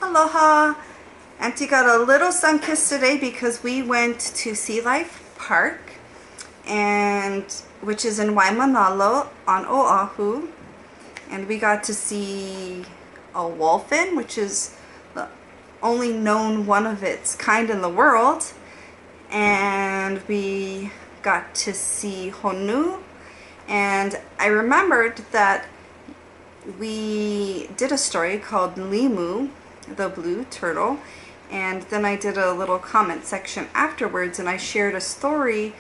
Aloha! Auntie got a little sun kiss today because we went to Sea Life Park, and which is in Waimanalo on Oahu, and we got to see a wolfin, which is the only known one of its kind in the world, and we got to see honu. And I remembered that we did a story called Limu, the blue turtle, and then I did a little comment section afterwards, and I shared a story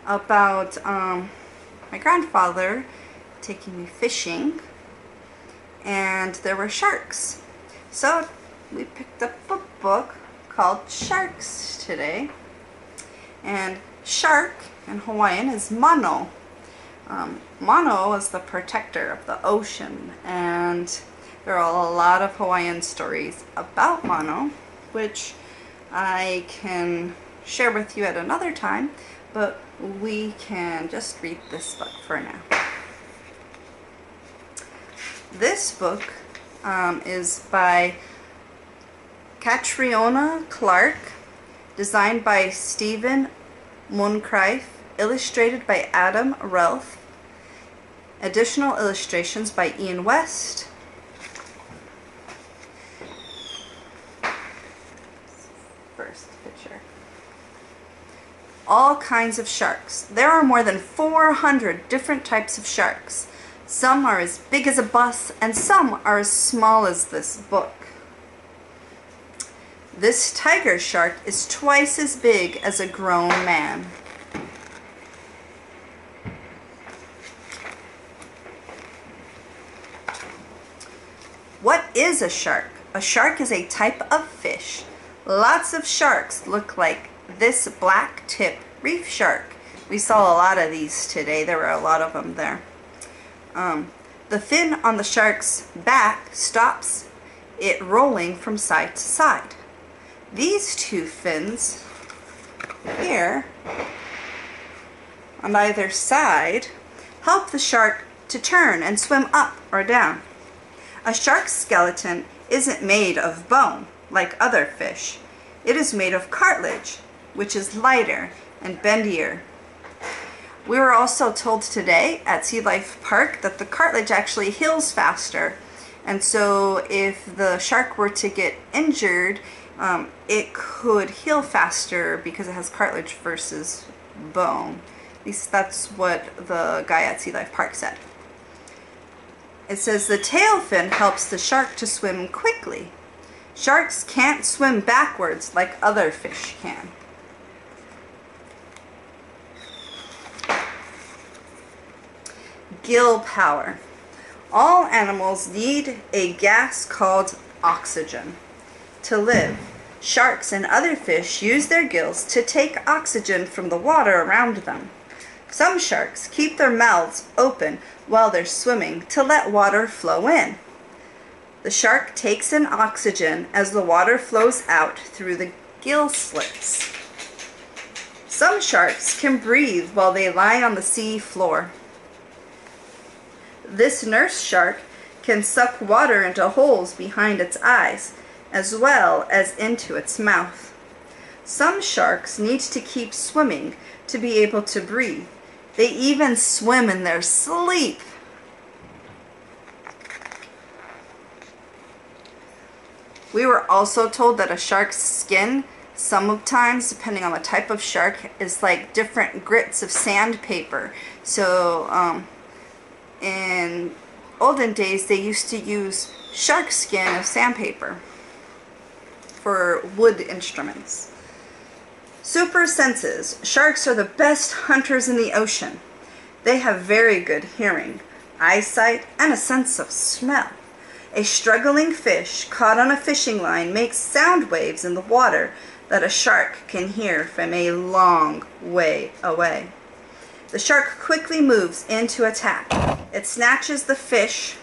about my grandfather taking me fishing, and there were sharks. So we picked up a book called Sharks today, and shark in Hawaiian is mano. Mano is the protector of the ocean, and there are a lot of Hawaiian stories about mano, which I can share with you at another time, but we can just read this book for now. This book is by Catriona Clark, designed by Stephen Moncrief, illustrated by Adam Relf, additional illustrations by Ian West. First picture. All kinds of sharks. There are more than 400 different types of sharks. Some are as big as a bus, and some are as small as this book. This tiger shark is twice as big as a grown man. What is a shark? A shark is a type of fish. Lots of sharks look like this black tip reef shark. We saw a lot of these today. There were a lot of them there. The fin on the shark's back stops it rolling from side to side. These two fins here on either side help the shark to turn and swim up or down. A shark's skeleton isn't made of bone like other fish. It is made of cartilage, which is lighter and bendier. We were also told today at Sea Life Park that the cartilage actually heals faster, and so if the shark were to get injured, it could heal faster because it has cartilage versus bone. At least that's what the guy at Sea Life Park said. It says the tail fin helps the shark to swim quickly. Sharks can't swim backwards like other fish can. Gill power. All animals need a gas called oxygen to live. Sharks and other fish use their gills to take oxygen from the water around them. Some sharks keep their mouths open while they're swimming to let water flow in. The shark takes in oxygen as the water flows out through the gill slits. Some sharks can breathe while they lie on the sea floor. This nurse shark can suck water into holes behind its eyes, as well as into its mouth. Some sharks need to keep swimming to be able to breathe. They even swim in their sleep. We were also told that a shark's skin, sometimes, depending on the type of shark, is like different grits of sandpaper. So, in olden days, they used to use shark skin as sandpaper for wood instruments. Super senses. Sharks are the best hunters in the ocean. They have very good hearing, eyesight, and a sense of smell. A struggling fish caught on a fishing line makes sound waves in the water that a shark can hear from a long way away. The shark quickly moves in to attack. It snatches the fish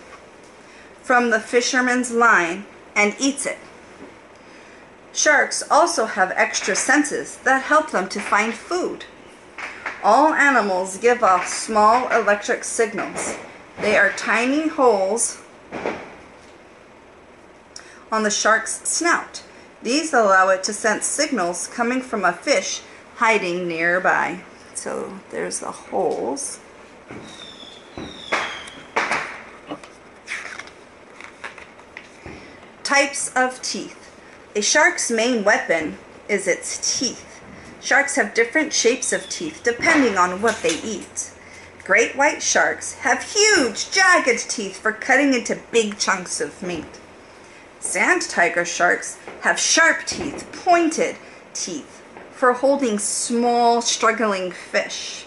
from the fisherman's line and eats it. Sharks also have extra senses that help them to find food. All animals give off small electric signals. They are tiny holes on the shark's snout. These allow it to sense signals coming from a fish hiding nearby. So there's the holes. Types of teeth. A shark's main weapon is its teeth. Sharks have different shapes of teeth depending on what they eat. Great white sharks have huge, jagged teeth for cutting into big chunks of meat. Sand tiger sharks have sharp teeth, pointed teeth, for holding small, struggling fish.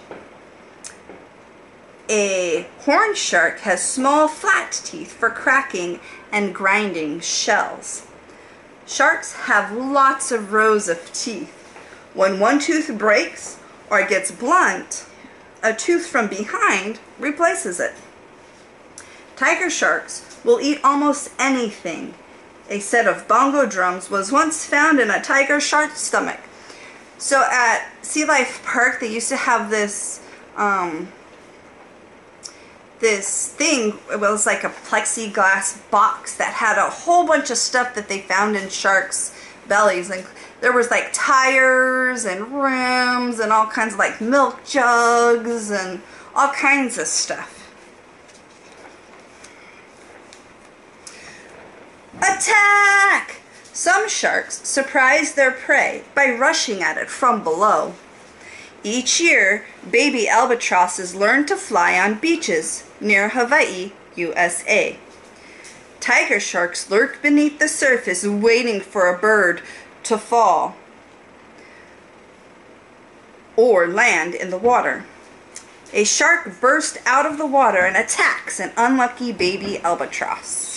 A horn shark has small, flat teeth for cracking and grinding shells. Sharks have lots of rows of teeth. When one tooth breaks or gets blunt, a tooth from behind replaces it. Tiger sharks will eat almost anything. A set of bongo drums was once found in a tiger shark's stomach. So at Sea Life Park, they used to have this thing. It was like a plexiglass box that had a whole bunch of stuff that they found in sharks' bellies. And there was like tires and rims and all kinds of like milk jugs and all kinds of stuff. Attack! Some sharks surprise their prey by rushing at it from below. Each year, baby albatrosses learn to fly on beaches near Hawaii, USA. Tiger sharks lurk beneath the surface waiting for a bird to fall or land in the water. A shark bursts out of the water and attacks an unlucky baby albatross.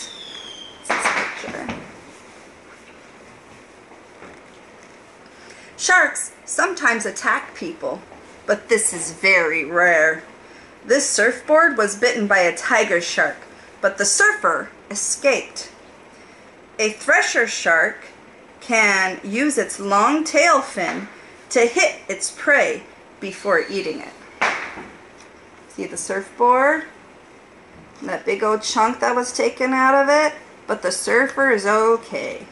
Sharks sometimes attack people, but this is very rare. This surfboard was bitten by a tiger shark, but the surfer escaped. A thresher shark can use its long tail fin to hit its prey before eating it. See the surfboard? That big old chunk that was taken out of it, but the surfer is okay.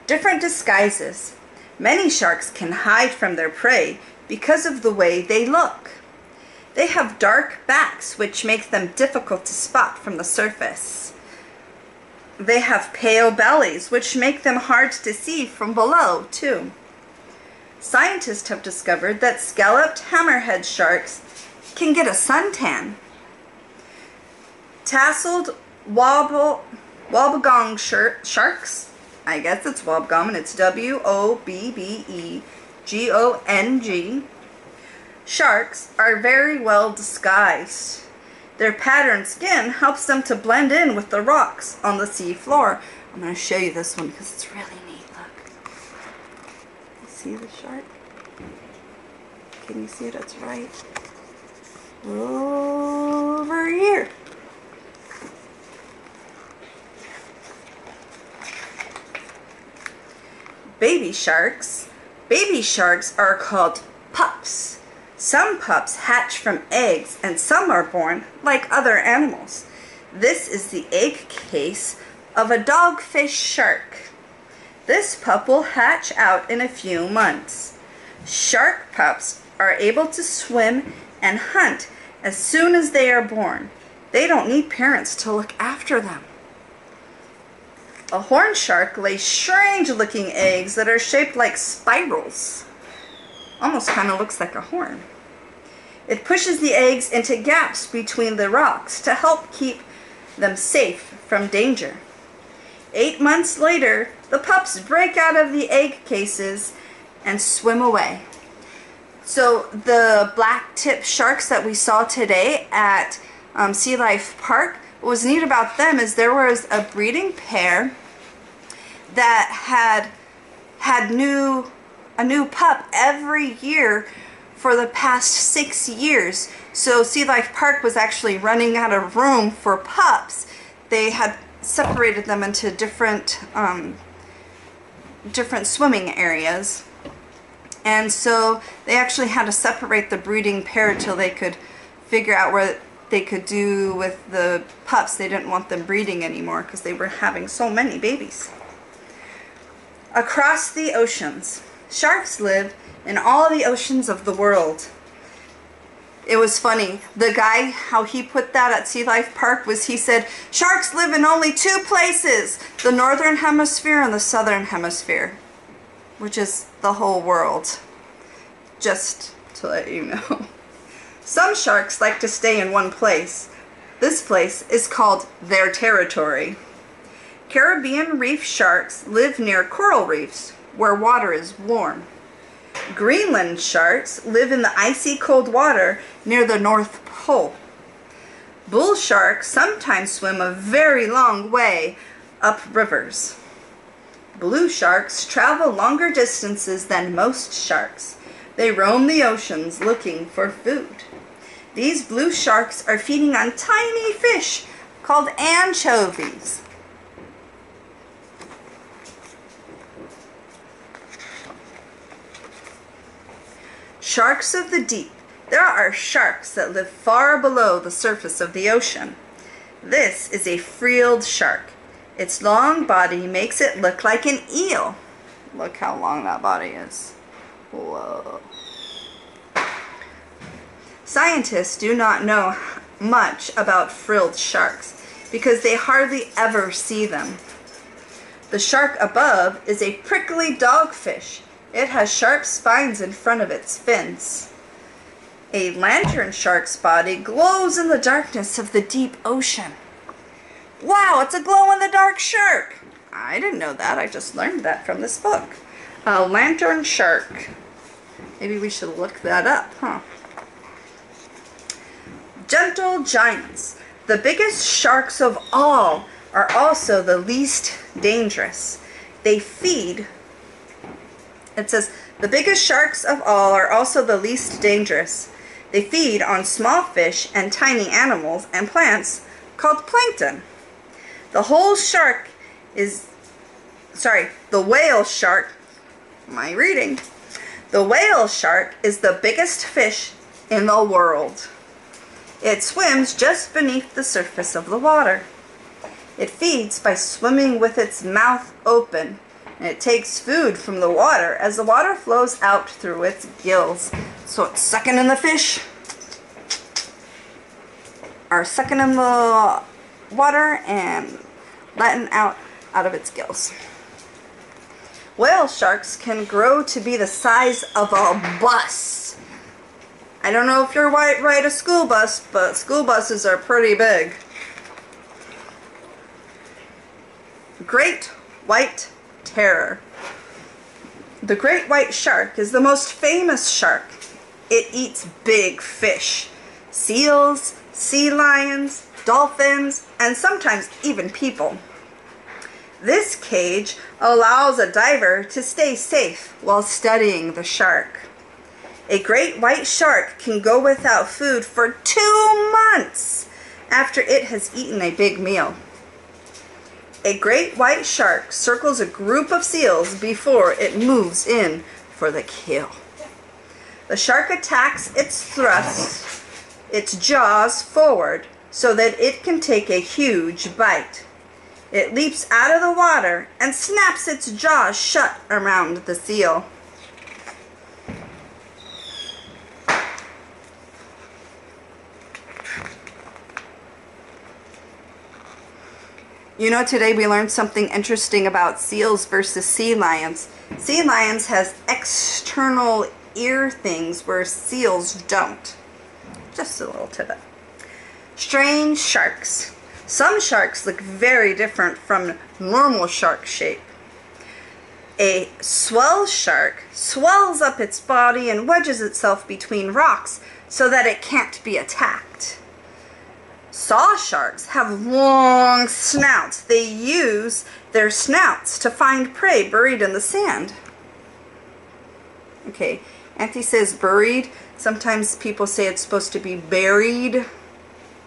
Different disguises. Many sharks can hide from their prey because of the way they look. They have dark backs, which makes them difficult to spot from the surface. They have pale bellies, which make them hard to see from below, too. Scientists have discovered that scalloped hammerhead sharks can get a suntan. Tasseled wobbegong sharks, I guess it's wobbegong, and it's W-O-B-B-E-G-O-N-G. Sharks are very well disguised. Their patterned skin helps them to blend in with the rocks on the sea floor. I'm going to show you this one because it's really neat. Look. You see the shark? Can you see it? It's right over here. Baby sharks. Baby sharks are called pups. Some pups hatch from eggs and some are born like other animals. This is the egg case of a dogfish shark. This pup will hatch out in a few months. Shark pups are able to swim and hunt as soon as they are born. They don't need parents to look after them. A horn shark lays strange-looking eggs that are shaped like spirals. Almost kind of looks like a horn. It pushes the eggs into gaps between the rocks to help keep them safe from danger. 8 months later, the pups break out of the egg cases and swim away. So the black-tip sharks that we saw today at Sea Life Park, what was neat about them is there was a breeding pair that had a new pup every year for the past 6 years. So Sea Life Park was actually running out of room for pups. They had separated them into different swimming areas, and so they actually had to separate the breeding pair till they could figure out where they could do with the pups. They didn't want them breeding anymore because they were having so many babies. Across the oceans. Sharks live in all the oceans of the world. It was funny. The guy, how he put that at Sea Life Park was he said, sharks live in only two places, the northern hemisphere and the southern hemisphere, which is the whole world. Just to let you know. Some sharks like to stay in one place. This place is called their territory. Caribbean reef sharks live near coral reefs where water is warm. Greenland sharks live in the icy cold water near the North Pole. Bull sharks sometimes swim a very long way up rivers. Blue sharks travel longer distances than most sharks. They roam the oceans looking for food. These blue sharks are feeding on tiny fish called anchovies. Sharks of the deep. There are sharks that live far below the surface of the ocean. This is a frilled shark. Its long body makes it look like an eel. Look how long that body is. Whoa. Scientists do not know much about frilled sharks because they hardly ever see them. The shark above is a prickly dogfish. It has sharp spines in front of its fins. A lantern shark's body glows in the darkness of the deep ocean. Wow, it's a glow-in-the-dark shark! I didn't know that. I just learned that from this book. A lantern shark. Maybe we should look that up, huh? Gentle giants. The biggest sharks of all are also the least dangerous. They feed. It says, the biggest sharks of all are also the least dangerous. They feed on small fish and tiny animals and plants called plankton. The whole shark is, the whale shark, my reading. The whale shark is the biggest fish in the world. It swims just beneath the surface of the water. It feeds by swimming with its mouth open. And it takes food from the water as the water flows out through its gills. So it's sucking in the fish, or sucking in the water and letting out of its gills. Whale sharks can grow to be the size of a bus. I don't know if you're ride a school bus, but school buses are pretty big. Great white terror. The great white shark is the most famous shark. It eats big fish, seals, sea lions, dolphins, and sometimes even people. This cage allows a diver to stay safe while studying the shark. A great white shark can go without food for 2 months after it has eaten a big meal. A great white shark circles a group of seals before it moves in for the kill. The shark attacks its jaws forward so that it can take a huge bite. It leaps out of the water and snaps its jaws shut around the seal. You know, today we learned something interesting about seals versus sea lions. Sea lions has external ear things where seals don't. Just a little tidbit. Strange sharks. Some sharks look very different from normal shark shape. A swell shark swells up its body and wedges itself between rocks so that it can't be attacked. Saw sharks have long snouts. They use their snouts to find prey buried in the sand. Okay, Auntie says buried. Sometimes people say it's supposed to be buried,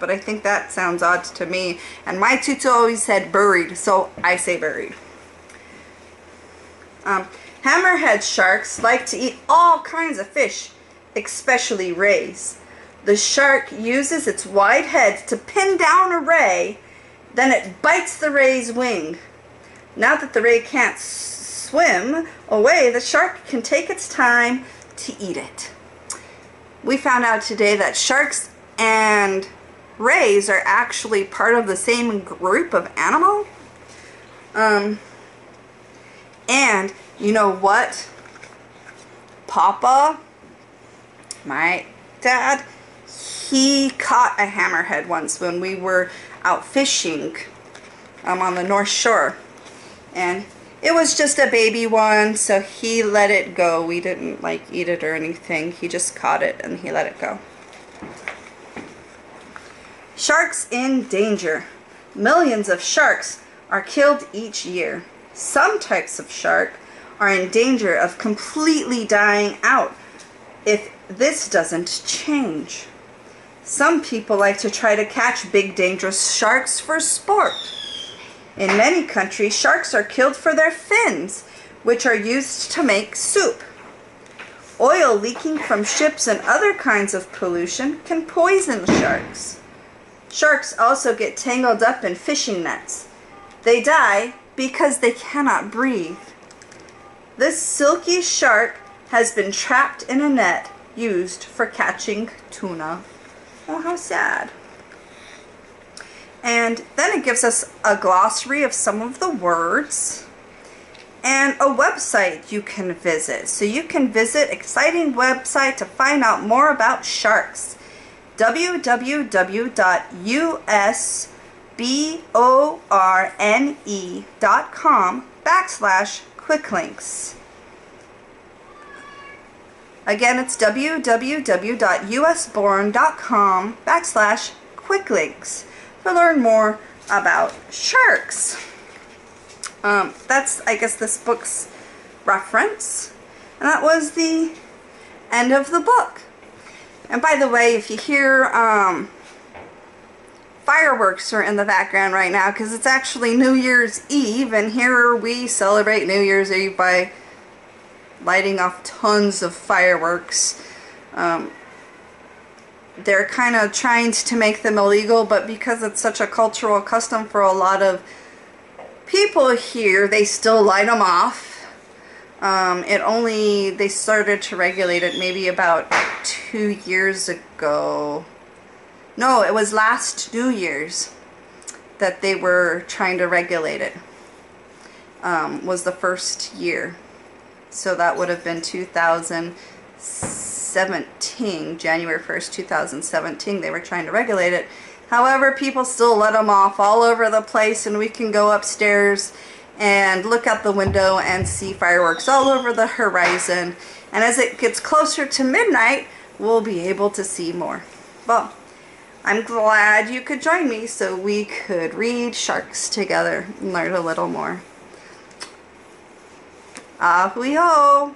but I think that sounds odd to me. And my tutu always said buried, so I say buried. Hammerhead sharks like to eat all kinds of fish, especially rays. the shark uses its wide head to pin down a ray, then it bites the ray's wing. Now that the ray can't swim away, the shark can take its time to eat it. We found out today that sharks and rays are actually part of the same group of animal. And you know what? Papa, my dad, he caught a hammerhead once when we were out fishing on the North Shore. And it was just a baby one, so he let it go. We didn't like eat it or anything. He just caught it and he let it go. Sharks in danger. Millions of sharks are killed each year. Some types of shark are in danger of completely dying out if this doesn't change. Some people like to try to catch big dangerous sharks for sport. In many countries, sharks are killed for their fins, which are used to make soup. Oil leaking from ships and other kinds of pollution can poison sharks. Sharks also get tangled up in fishing nets. They die because they cannot breathe. This silky shark has been trapped in a net used for catching tuna. Oh, how sad. And then it gives us a glossary of some of the words and a website you can visit. So you can visit exciting website to find out more about sharks. www.usborne.com/quicklinks. Again, it's www.usborne.com/quicklinks to learn more about sharks. That's, I guess, this book's reference. And that was the end of the book. And by the way, if you hear fireworks are in the background right now, because it's actually New Year's Eve, and here we celebrate New Year's Eve by lighting off tons of fireworks. They're kind of trying to make them illegal, but because it's such a cultural custom for a lot of people here, they still light them off. They started to regulate it maybe about 2 years ago. No, it was last New Year's that they were trying to regulate it. Was the first year. So that would have been 2017, January 1st, 2017. They were trying to regulate it. However, people still let them off all over the place, and we can go upstairs and look out the window and see fireworks all over the horizon. And as it gets closer to midnight, we'll be able to see more. Well, I'm glad you could join me so we could read sharks together and learn a little more. Ahui ho!